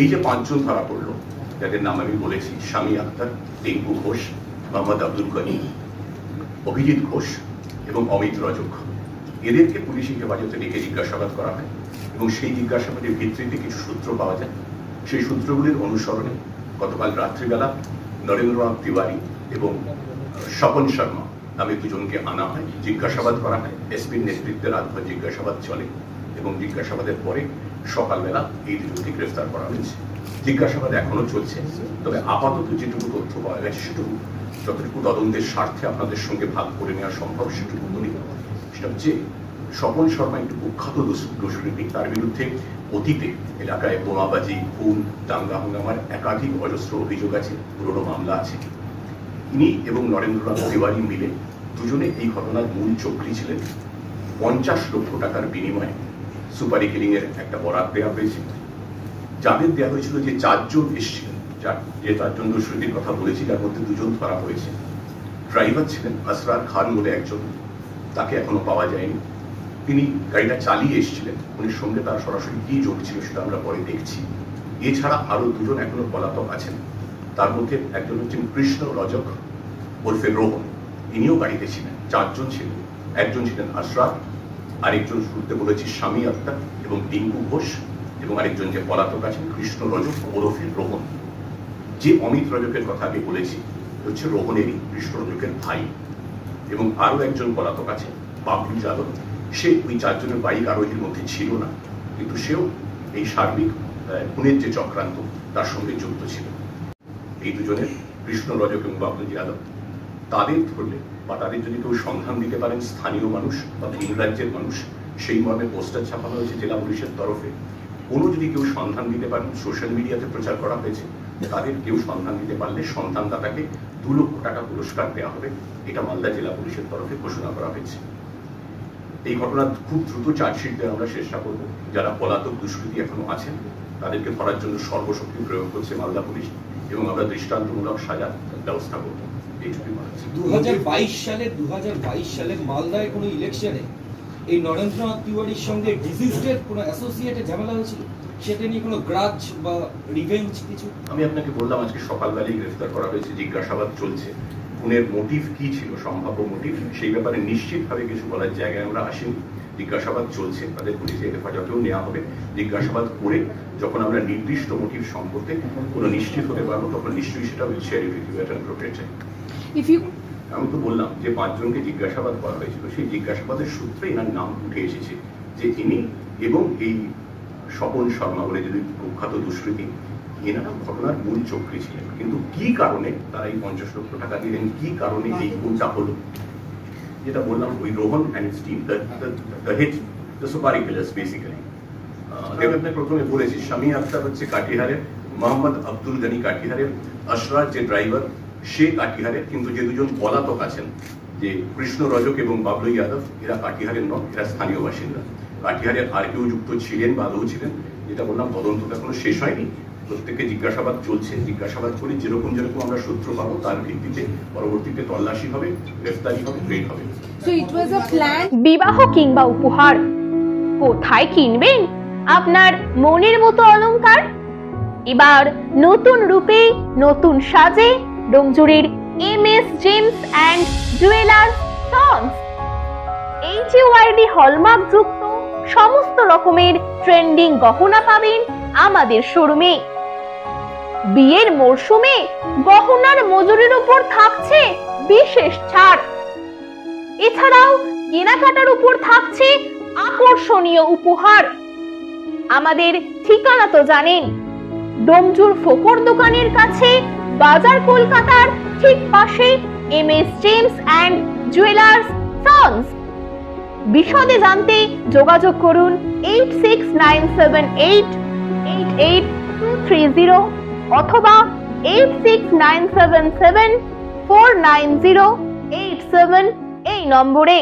এই যে পাঁচজন ধরা পড়লো, যাদের নাম আমি বলেছি, শামী আখতার, টিঙ্কু ঘোষ, মোহাম্মদ আব্দুল গনি, অভিজিৎ ঘোষ এবং অমিত রজক, এদেরকে পুলিশ হেফাজতে ডেকে জিজ্ঞাসাবাদ করা হয় এবং সেই জিজ্ঞাসাবাদের ভিত্তিতে কিছু সূত্র পাওয়া যায়। সেই সূত্রগুলির অনুসরণে গতকাল রাত্রিবেলা নরেন্দ্রনাথ তিওয়ারি এবং স্বপন শর্মা নামে দুজনকে আনা হয়, জিজ্ঞাসাবাদ করা হয়। এসপির নেতৃত্বে রাতভর জিজ্ঞাসাবাদ চলে এবং জিজ্ঞাসাবাদের পরে সকালবেলা এই দুজনকে গ্রেফতার করা হয়েছে। জিজ্ঞাসাবাদ এখনো চলছে, তবে আপাতত যেটুকু তথ্য পাওয়া গেছে সেটুকু যতটুকু তদন্তের স্বার্থে আপনাদের সঙ্গে ভাগ করে নেওয়া সম্ভব সেটুকু বলি। সেটা হচ্ছে স্বপন শর্মা একটু কুখ্যাত দুষ্কৃতী, তার বিরুদ্ধে অতীতে এলাকায় বোমাবাজি, খুন, দাঙ্গা হাঙ্গামার একাধিক অজস্র অভিযোগ আছে, পুরনো মামলা আছে। ইনি এবং নরেন্দ্রনাথ তিওয়ারি মিলে দুজনে এই ঘটনার মূল চক্রী ছিলেন। 50 লক্ষ টাকার বিনিময়ে সুপারি কিলিং এর একটা বরাত দেওয়া হয়েছে। যাদের দেওয়া হয়েছিল, যে 4 জন এসেছিলেন, যে 4 জন দুষ্কৃতীর কথা বলেছি, যার মধ্যে 2 জন ধরা হয়েছে। ড্রাইভার ছিলেন আসরার খান বলে একজন, তাকে এখনো পাওয়া যায়নি। তিনি গাড়িটা চালিয়ে এসেছিলেন, উনির সঙ্গে তার সরাসরি কি যোগ ছিল সেটা আমরা পরে দেখছি। এছাড়া আরো 2 জন এখনো পলাতক আছেন। তার মধ্যে একজন হচ্ছেন কৃষ্ণ রজক ওরফে রোহন, ইনিও গাড়িতে ছিলেন। 4 জন ছিলেন, একজন ছিলেন আসরার, আরেকজন শুরুতে বলেছি শামী আখতার এবং টিঙ্কু ঘোষ, এবং আরেকজন যে পলাতক আছেন কৃষ্ণ রজক ওরফে রোহন। যে অমিত রজকের কথা আমি বলেছি হচ্ছে রোহনেরই, কৃষ্ণ রজকের ভাই। এবং আরো একজন পলাতক আছে বাবলু যাদব, সে ওই 4 জনের বাইক আরোহীর মধ্যে ছিল না, কিন্তু সেও এই সার্বিক খুনের যে চক্রান্ত তার সঙ্গে যুক্ত ছিল। এই দুজনের, কৃষ্ণ রজক এবং বাবলু যাদব, তাদের ধরলে বা তাদের যদি কেউ সন্ধান দিতে পারেন, স্থানীয় মানুষ বা ভিন রাজ্যের মানুষ, সেই মর্মে পোস্টার ছাপানো হয়েছে জেলা পুলিশের তরফে। কোনো যদি কেউ সন্ধান দিতে পারেন, সোশ্যাল মিডিয়াতে প্রচার করা হয়েছে, তাদের কেউ সন্ধান দিতে পারলে সন্ধানদাতাকে 2 লক্ষ টাকা পুরস্কার দেওয়া হবে, এটা মালদা জেলা পুলিশের তরফে ঘোষণা করা হয়েছে। এই ঘটনা খুব দ্রুত চার্জশিট দেওয়ার আমরা চেষ্টা করব। যারা পলাতক দুষ্কৃতী এখনো আছেন তাদেরকে ধরার জন্য সর্বশক্তি প্রয়োগ করছে মালদা পুলিশ, এবং আমরা দৃষ্টান্তমূলক সাজার ব্যবস্থা করব। এইটুকুই বলা হচ্ছে। 2022 সালে মালদায় কোনো ইলেকশনে এই নরেন্দ্রনাথ তিওয়ারির সঙ্গে ডিজিজের কোনো অ্যাসোসিয়েটেড ঝামেলা হয়েছিল, সেটা নিয়ে কোনো গ্রাজ বা রিভেঞ্জ কিছু? আমি আপনাকে বললাম আজকে সকালবেলায় গ্রেফতার করা হয়েছে, জিজ্ঞাসাবাদ চলছে। খুনের মোটিভ কি ছিল, সম্ভাব্য মোটিভ, সেই ব্যাপারে নিশ্চিতভাবে কিছু বলার জায়গায় আমরা আসিনি। জিজ্ঞাসাবাদ চলছে, তাদের পুলিশের হেফাজতেও নেওয়া হবে। জিজ্ঞাসাবাদ করে যখন আমরা নির্দিষ্ট মোটিভ সম্পর্কে কোনো নিশ্চিত হতে পারবো, তখন নিশ্চয়ই সেটা will share with you at an appropriate time. আমি তো বললাম যে 5 জনকে জিজ্ঞাসাবাদ করা হয়েছিল, সেই জিজ্ঞাসাবাদের সূত্রে এনার নাম উঠে এসেছে যে ইনি এবং এই স্বপন শর্মা বলে যদি কুখ্যাত দুষ্কৃতী, এনারা ঘটনার মূল চক্রী ছিলেন। কিন্তু কি কারণে তারা এই 50 লক্ষ টাকা দিলেন, কি কারণে এই খুনটা হলো, যেটা বললাম, ওই Rohan and his team, the head, the সুপারি কিলার্স বেসিক্যালি। আপনাকে প্রথমে বলেছি শামী আখতার হচ্ছে কাটিহারের, মোহাম্মদ আব্দুল গনি কাটিহারের, আসরার যে ড্রাইভার সে কাটিহারের, কিন্তু যে 2 জন পলাতক আছেন, যে কৃষ্ণ রজক এবং বাবলু যাদব, এরা কাটিহারের নন, এরা স্থানীয় বাসিন্দা। কাটিহারের আর কেউ যুক্ত ছিলেন বা আদৌ ছিলেন, যেটা বললাম, তদন্তটা এখনো শেষ হয়নি। প্রত্যেকে জিজ্ঞাসাবাদ চলছে, জিজ্ঞাসাবাদ করে যেরকম আমরা সূত্র পাবো তার ভিত্তিতে পরবর্তীতে তল্লাশি হবে, গ্রেফতারি হবে, গ্রেড হবে। বিবাহ কিংবা উপহার কোথায় কিনবেন আপনার মনের মতো অলংকার? এবার নতুন রূপে, নতুন সাজে ডোমজুড়ির MS James and jewellers sons. HUID hallmark যুক্ত সমস্ত রকমের ট্রেন্ডিং গহনা পাবেন আমাদের শোরুমে। বিয়ের মরশুমে গহনার মজুরির উপর থাকছে বিশেষ ছাড়। এছাড়াও কেনাকাটার উপর থাকছে আকর্ষণীয় উপহার। আমাদের ঠিকানা তো জানেন, ডোমজুর ফোকর দোকানের কাছে, বাজার কলকাতার ঠিক পাশে MS James and jewellers sons. বিশদে জানতে যোগাযোগ করুন 8697888230 অথবা 8697749087 এই নম্বরে।